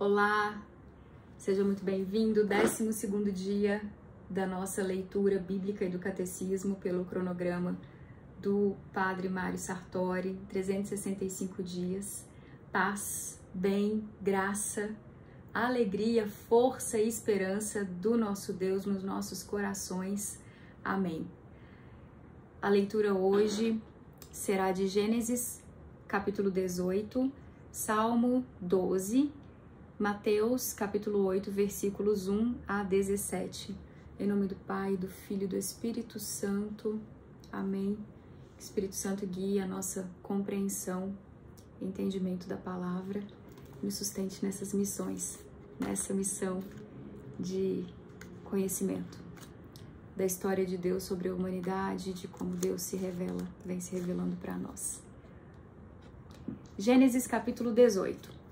Olá, seja muito bem-vindo, 12º dia da nossa leitura bíblica e do catecismo pelo cronograma do Padre Mário Sartori, 365 dias, paz, bem, graça, alegria, força e esperança do nosso Deus nos nossos corações. Amém. A leitura hoje será de Gênesis, capítulo 18, Salmo 12, Mateus, capítulo 8, versículos 1 a 17. Em nome do Pai, do Filho e do Espírito Santo. Amém. Que o Espírito Santo guie a nossa compreensão e entendimento da palavra. Me sustente nessas missões, nessa missão de conhecimento da história de Deus sobre a humanidade, de como Deus se revela, vem se revelando para nós. Gênesis, capítulo 18.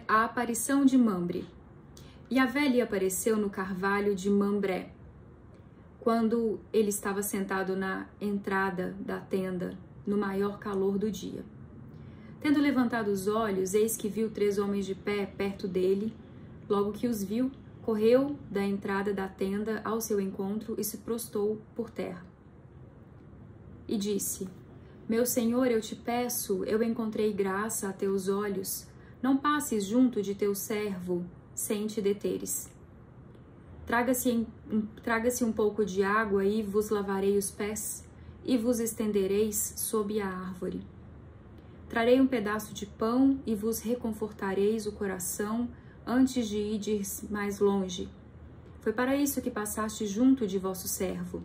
A aparição de Mamre. Yahvé lhe apareceu no carvalho de Mambré, quando ele estava sentado na entrada da tenda, no maior calor do dia. Tendo levantado os olhos, eis que viu 3 homens de pé perto dele. Logo que os viu, correu da entrada da tenda ao seu encontro e se prostrou por terra. E disse: Meu Senhor, eu te peço, eu encontrei graça a teus olhos. Não passes junto de teu servo sem te deteres. Traga-se um pouco de água e vos lavarei os pés, e vos estendereis sob a árvore. Trarei um pedaço de pão e vos reconfortareis o coração antes de irdes mais longe. Foi para isso que passaste junto de vosso servo.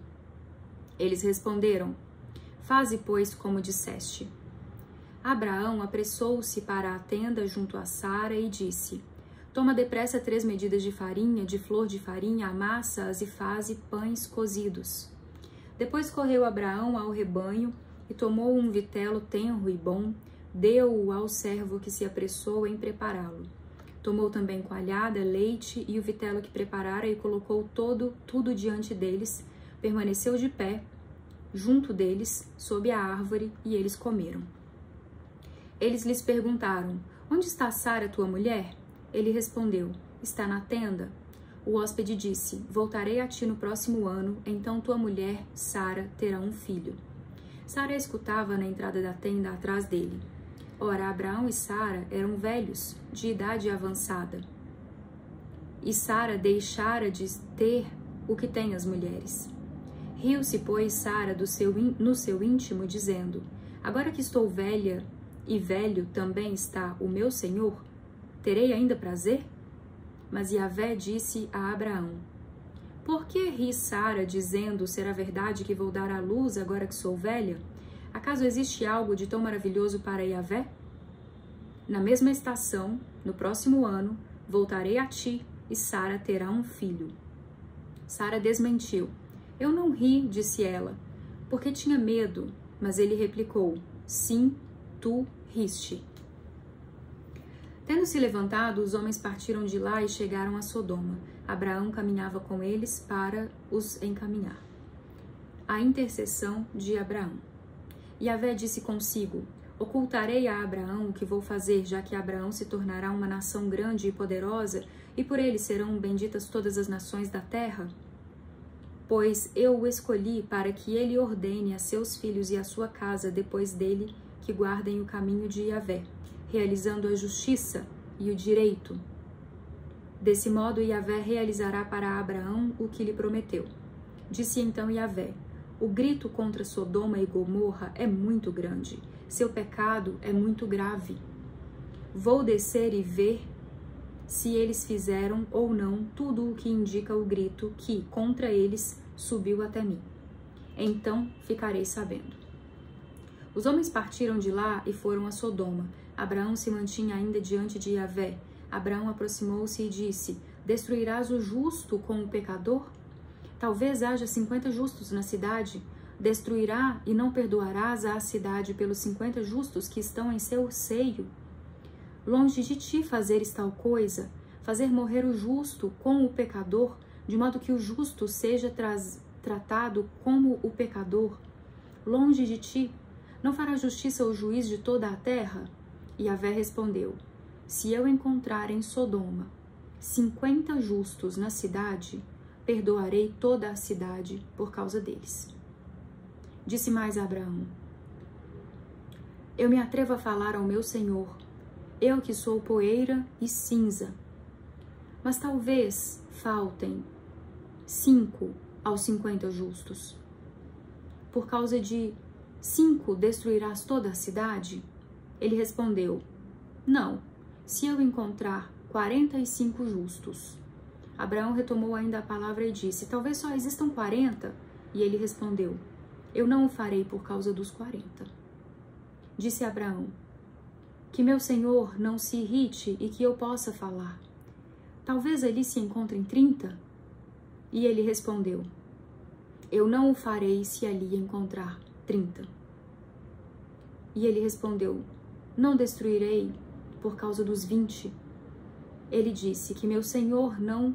Eles responderam: Faze, pois, como disseste. Abraão apressou-se para a tenda junto a Sara e disse: Toma depressa 3 medidas de farinha, de flor de farinha, amassa-as e faze pães cozidos. Depois correu Abraão ao rebanho e tomou um vitelo tenro e bom, deu-o ao servo que se apressou em prepará-lo. Tomou também coalhada, leite e o vitelo que preparara e colocou tudo diante deles, permaneceu de pé junto deles, sob a árvore, e eles comeram. Eles lhes perguntaram: Onde está Sara, tua mulher? Ele respondeu: Está na tenda. O hóspede disse: Voltarei a ti no próximo ano, então tua mulher, Sara, terá um filho. Sara escutava na entrada da tenda atrás dele. Ora, Abraão e Sara eram velhos, de idade avançada. E Sara deixara de ter o que têm as mulheres. Riu-se, pois, Sara no seu íntimo, dizendo: Agora que estou velha e velho também está o meu senhor, terei ainda prazer? Mas Yahvé disse a Abraão: Por que ri Sara, dizendo: Será verdade que vou dar à luz agora que sou velha? Acaso existe algo de tão maravilhoso para Yahvé? Na mesma estação, no próximo ano, voltarei a ti e Sara terá um filho. Sara desmentiu. Eu não ri, disse ela, porque tinha medo. Mas ele replicou: Sim, tu riste. Tendo se levantado, os homens partiram de lá e chegaram a Sodoma. Abraão caminhava com eles para os encaminhar. A intercessão de Abraão. Yahvé disse consigo: Ocultarei a Abraão o que vou fazer, já que Abraão se tornará uma nação grande e poderosa, e por ele serão benditas todas as nações da terra? Pois eu o escolhi para que ele ordene a seus filhos e a sua casa depois dele que guardem o caminho de Yahvé, realizando a justiça e o direito. Desse modo, Yahvé realizará para Abraão o que lhe prometeu. Disse então Yahvé: O grito contra Sodoma e Gomorra é muito grande, seu pecado é muito grave. Vou descer e ver se eles fizeram ou não tudo o que indica o grito que, contra eles, subiu até mim. Então ficarei sabendo. Os homens partiram de lá e foram a Sodoma. Abraão se mantinha ainda diante de Yahvé. Abraão aproximou-se e disse: Destruirás o justo com o pecador? Talvez haja 50 justos na cidade. Destruirá e não perdoarás a cidade pelos 50 justos que estão em seu seio? Longe de ti fazeres tal coisa, fazer morrer o justo com o pecador, de modo que o justo seja tratado como o pecador. Longe de ti. Não fará justiça o juiz de toda a terra? Yahvé respondeu: se eu encontrar em Sodoma 50 justos na cidade, perdoarei toda a cidade por causa deles. Disse mais Abraão: eu me atrevo a falar ao meu Senhor, eu que sou poeira e cinza, mas talvez faltem 5 aos 50 justos. Por causa de 5 destruirás toda a cidade? Ele respondeu: não, se eu encontrar 45 justos. Abraão retomou ainda a palavra e disse: talvez só existam 40. E ele respondeu: eu não o farei por causa dos 40. Disse Abraão: que meu Senhor não se irrite e que eu possa falar. Talvez ali se encontrem 30? E ele respondeu: eu não o farei se ali encontrar 30. E ele respondeu: não destruirei por causa dos 20. Ele disse: que meu Senhor não...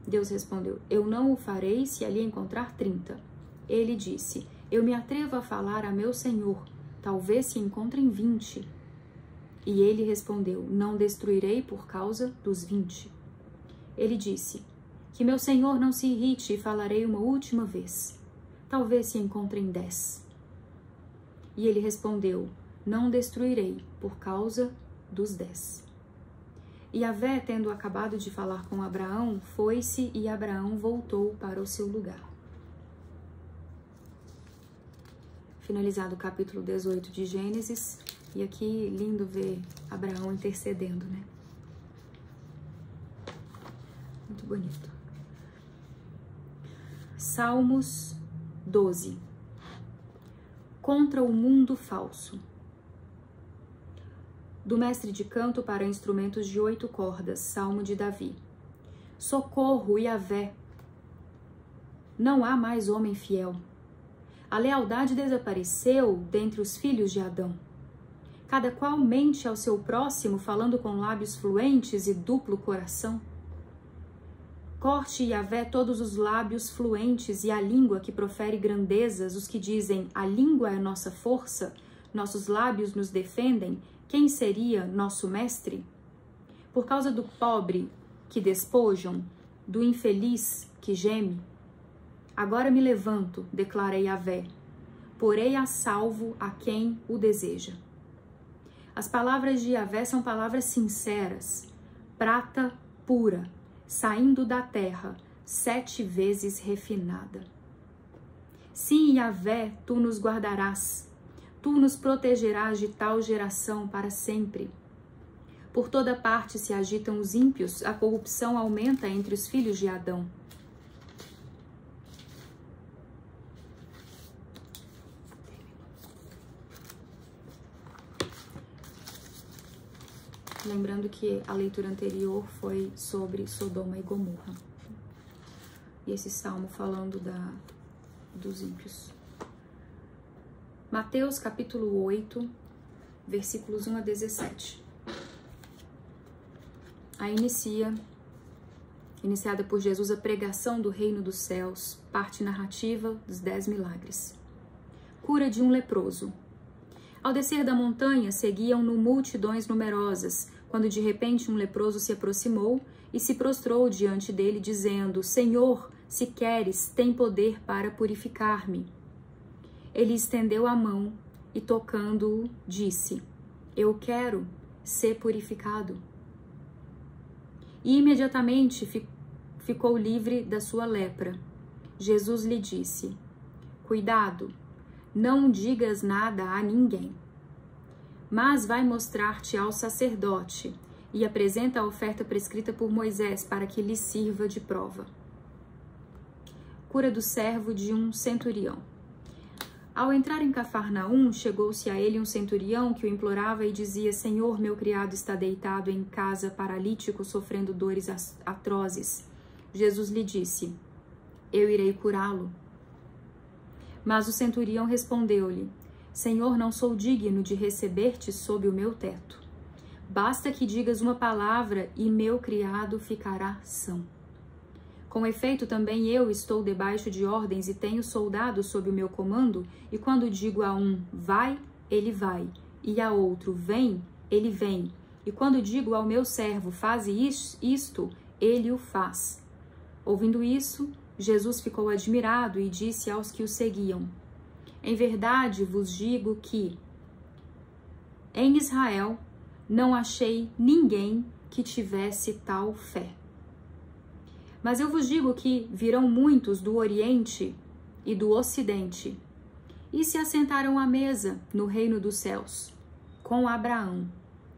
Deus respondeu: eu não o farei se ali encontrar 30. Ele disse: eu me atrevo a falar a meu Senhor, talvez se encontrem 20. E ele respondeu: não destruirei por causa dos 20. Ele disse: que meu Senhor não se irrite e falarei uma última vez, talvez se encontrem 10. E ele respondeu: não destruirei por causa dos 10. E Yahvé, tendo acabado de falar com Abraão, foi-se e Abraão voltou para o seu lugar. Finalizado o capítulo 18 de Gênesis, e aqui lindo ver Abraão intercedendo, né? Muito bonito. Salmos 12. Contra o mundo falso. Do mestre de canto para instrumentos de 8 cordas, Salmo de Davi. Socorro, Yahvé! Não há mais homem fiel. A lealdade desapareceu dentre os filhos de Adão. Cada qual mente ao seu próximo, falando com lábios fluentes e duplo coração. Corte, Yahvé, todos os lábios fluentes e a língua que profere grandezas, os que dizem: a língua é nossa força, nossos lábios nos defendem. Quem seria nosso mestre? Por causa do pobre que despojam, do infeliz que geme. Agora me levanto, declara Yahvé, porei a salvo a quem o deseja. As palavras de Yahvé são palavras sinceras, prata pura, saindo da terra, 7 vezes refinada. Sim, Yahvé, tu nos guardarás. Tu nos protegerás de tal geração para sempre. Por toda parte se agitam os ímpios, a corrupção aumenta entre os filhos de Adão. Lembrando que a leitura anterior foi sobre Sodoma e Gomorra. E esse salmo falando dos ímpios. Mateus capítulo 8, versículos 1 a 17. Aí iniciada por Jesus a pregação do reino dos céus, parte narrativa dos 10 milagres. Cura de um leproso. Ao descer da montanha, seguiam-no multidões numerosas, quando de repente um leproso se aproximou e se prostrou diante dele, dizendo: Senhor, se queres, tem poder para purificar-me. Ele estendeu a mão e, tocando-o, disse: eu quero ser purificado. E imediatamente ficou livre da sua lepra. Jesus lhe disse: cuidado, não digas nada a ninguém, mas vai mostrar-te ao sacerdote e apresenta a oferta prescrita por Moisés para que lhe sirva de prova. Cura do servo de um centurião. Ao entrar em Cafarnaum, chegou-se a ele um centurião que o implorava e dizia: Senhor, meu criado está deitado em casa, paralítico, sofrendo dores atrozes. Jesus lhe disse: eu irei curá-lo. Mas o centurião respondeu-lhe: Senhor, não sou digno de receber-te sob o meu teto. Basta que digas uma palavra e meu criado ficará são. Com efeito, também eu estou debaixo de ordens e tenho soldados sob o meu comando, e quando digo a um, vai, ele vai, e a outro, vem, ele vem. E quando digo ao meu servo, faze isto, ele o faz. Ouvindo isso, Jesus ficou admirado e disse aos que o seguiam, em verdade vos digo que em Israel não achei ninguém que tivesse tal fé. Mas eu vos digo que virão muitos do Oriente e do Ocidente e se assentaram à mesa no reino dos céus, com Abraão,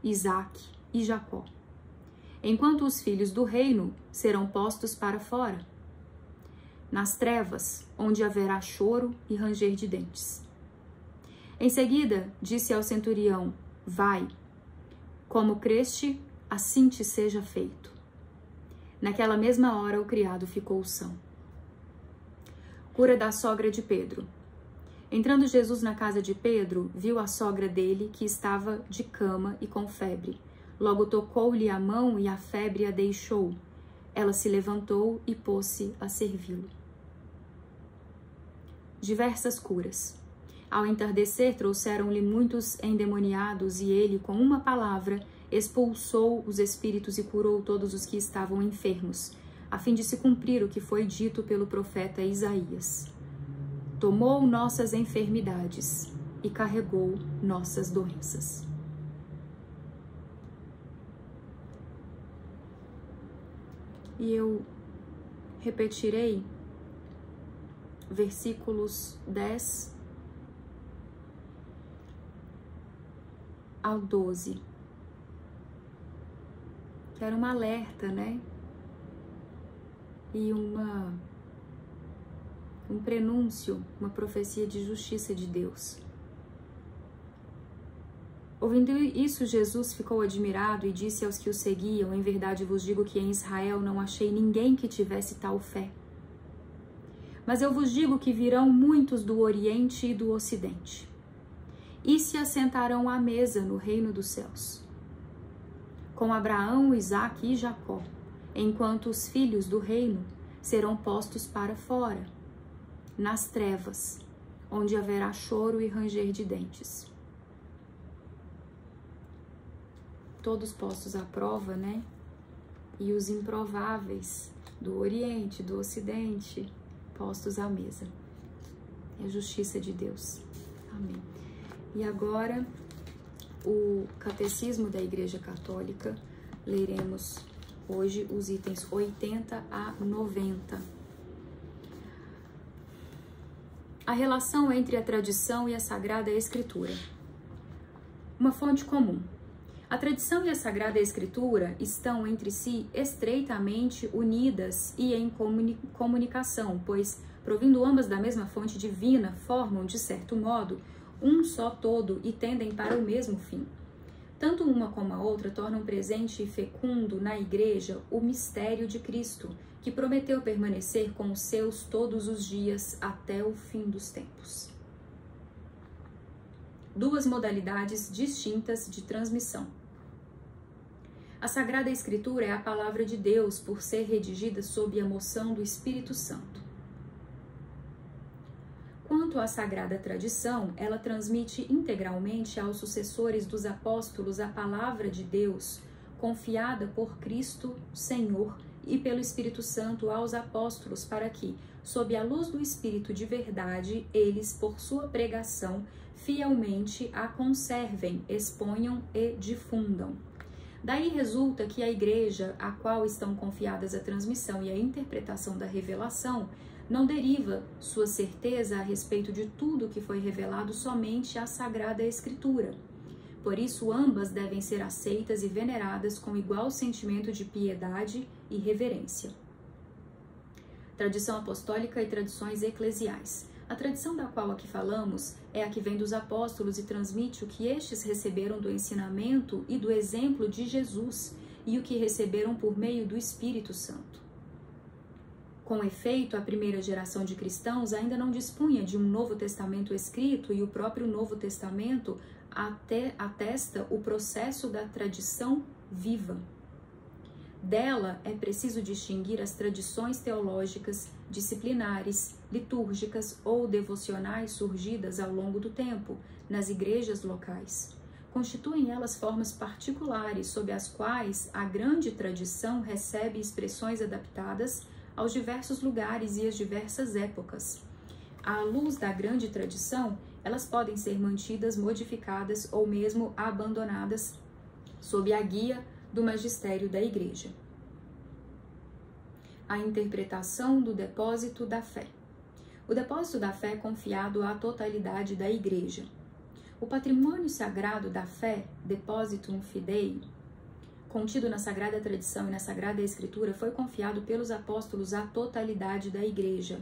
Isaque e Jacó, enquanto os filhos do reino serão postos para fora, nas trevas, onde haverá choro e ranger de dentes. Em seguida, disse ao centurião, vai, como creste, assim te seja feito. Naquela mesma hora, o criado ficou são. Cura da sogra de Pedro. Entrando Jesus na casa de Pedro, viu a sogra dele, que estava de cama e com febre. Logo tocou-lhe a mão e a febre a deixou. Ela se levantou e pôs-se a servi-lo. Diversas curas. Ao entardecer, trouxeram-lhe muitos endemoniados e ele, com uma palavra, expulsou os espíritos e curou todos os que estavam enfermos, a fim de se cumprir o que foi dito pelo profeta Isaías. Tomou nossas enfermidades e carregou nossas doenças. E eu repetirei versículos 10 ao 12. Que era um alerta, né? E um prenúncio, uma profecia de justiça de Deus. Ouvindo isso, Jesus ficou admirado e disse aos que o seguiam, em verdade vos digo que em Israel não achei ninguém que tivesse tal fé. Mas eu vos digo que virão muitos do Oriente e do Ocidente, e se assentarão à mesa no reino dos céus, com Abraão, Isaque e Jacó, enquanto os filhos do reino serão postos para fora, nas trevas, onde haverá choro e ranger de dentes. Todos postos à prova, né? E os improváveis do Oriente, do Ocidente, postos à mesa. É a justiça de Deus. Amém. E agora, o Catecismo da Igreja Católica, leremos hoje os itens 80 a 90. A relação entre a tradição e a Sagrada Escritura. Uma fonte comum. A tradição e a Sagrada Escritura estão entre si estreitamente unidas e em comunicação, pois, provindo ambas da mesma fonte divina, formam, de certo modo, um só todo e tendem para o mesmo fim. Tanto uma como a outra tornam presente e fecundo na Igreja o mistério de Cristo, que prometeu permanecer com os seus todos os dias até o fim dos tempos. Duas modalidades distintas de transmissão. A Sagrada Escritura é a palavra de Deus por ser redigida sob a moção do Espírito Santo. Quanto à Sagrada Tradição, ela transmite integralmente aos sucessores dos apóstolos a palavra de Deus, confiada por Cristo, Senhor, e pelo Espírito Santo aos apóstolos, para que, sob a luz do Espírito de verdade, eles, por sua pregação, fielmente a conservem, exponham e difundam. Daí resulta que a Igreja, a qual estão confiadas a transmissão e a interpretação da revelação, não deriva sua certeza a respeito de tudo que foi revelado somente à Sagrada Escritura. Por isso, ambas devem ser aceitas e veneradas com igual sentimento de piedade e reverência. Tradição apostólica e tradições eclesiais. A tradição da qual aqui falamos é a que vem dos apóstolos e transmite o que estes receberam do ensinamento e do exemplo de Jesus e o que receberam por meio do Espírito Santo. Com efeito, a primeira geração de cristãos ainda não dispunha de um Novo Testamento escrito e o próprio Novo Testamento atesta o processo da tradição viva. Dela é preciso distinguir as tradições teológicas, disciplinares, litúrgicas ou devocionais surgidas ao longo do tempo nas igrejas locais. Constituem elas formas particulares sob as quais a grande tradição recebe expressões adaptadas aos diversos lugares e às diversas épocas. À luz da grande tradição, elas podem ser mantidas, modificadas ou mesmo abandonadas sob a guia do magistério da Igreja. A interpretação do depósito da fé. O depósito da fé é confiado à totalidade da Igreja. O patrimônio sagrado da fé, Depositum Fidei, contido na Sagrada Tradição e na Sagrada Escritura, foi confiado pelos apóstolos à totalidade da Igreja.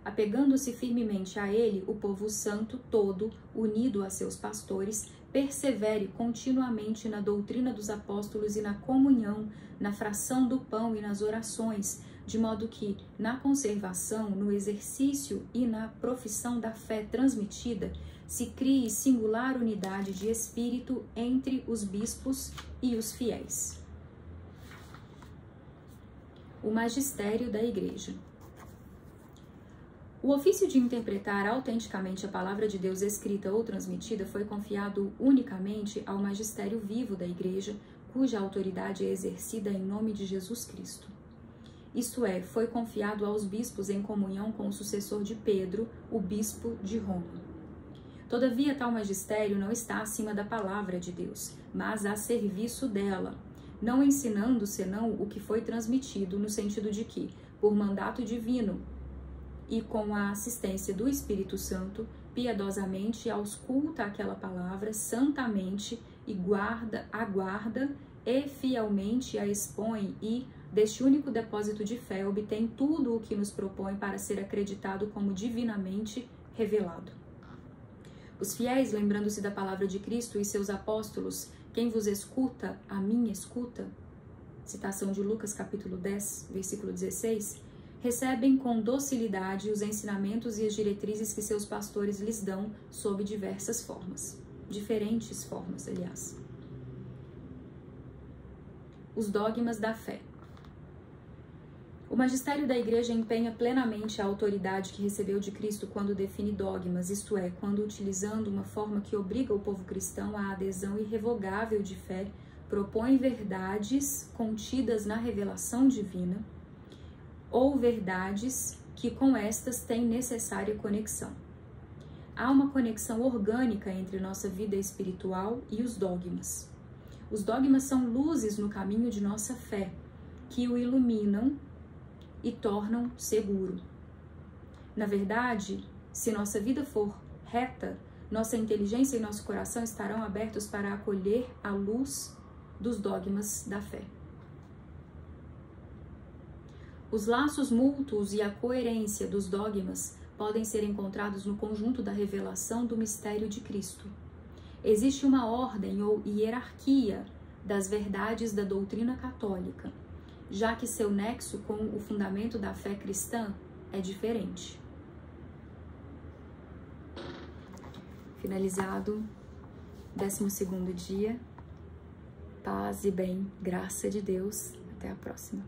Apegando-se firmemente a ele, o povo santo todo, unido a seus pastores, persevere continuamente na doutrina dos apóstolos e na comunhão, na fração do pão e nas orações, de modo que, na conservação, no exercício e na profissão da fé transmitida, se crie singular unidade de espírito entre os bispos e os fiéis. O magistério da Igreja. O ofício de interpretar autenticamente a palavra de Deus escrita ou transmitida foi confiado unicamente ao magistério vivo da Igreja, cuja autoridade é exercida em nome de Jesus Cristo. Isto é, foi confiado aos bispos em comunhão com o sucessor de Pedro, o bispo de Roma. Todavia, tal magistério não está acima da palavra de Deus, mas a serviço dela, não ensinando senão o que foi transmitido, no sentido de que, por mandato divino, e com a assistência do Espírito Santo, piedosamente ausculta aquela palavra santamente e aguarda e fielmente a expõe e, deste único depósito de fé, obtém tudo o que nos propõe para ser acreditado como divinamente revelado. Os fiéis, lembrando-se da palavra de Cristo e seus apóstolos, quem vos escuta, a mim escuta, citação de Lucas capítulo 10, versículo 16, recebem com docilidade os ensinamentos e as diretrizes que seus pastores lhes dão sob diversas formas. Diferentes formas, aliás. Os dogmas da fé. O magistério da Igreja empenha plenamente a autoridade que recebeu de Cristo quando define dogmas, isto é, quando utilizando uma forma que obriga o povo cristão à adesão irrevogável de fé, propõe verdades contidas na revelação divina, ou verdades que com estas têm necessária conexão. Há uma conexão orgânica entre nossa vida espiritual e os dogmas. Os dogmas são luzes no caminho de nossa fé, que o iluminam e tornam seguro. Na verdade, se nossa vida for reta, nossa inteligência e nosso coração estarão abertos para acolher a luz dos dogmas da fé. Os laços mútuos e a coerência dos dogmas podem ser encontrados no conjunto da revelação do mistério de Cristo. Existe uma ordem ou hierarquia das verdades da doutrina católica, já que seu nexo com o fundamento da fé cristã é diferente. Finalizado, 12º dia. Paz e bem, graça de Deus. Até a próxima.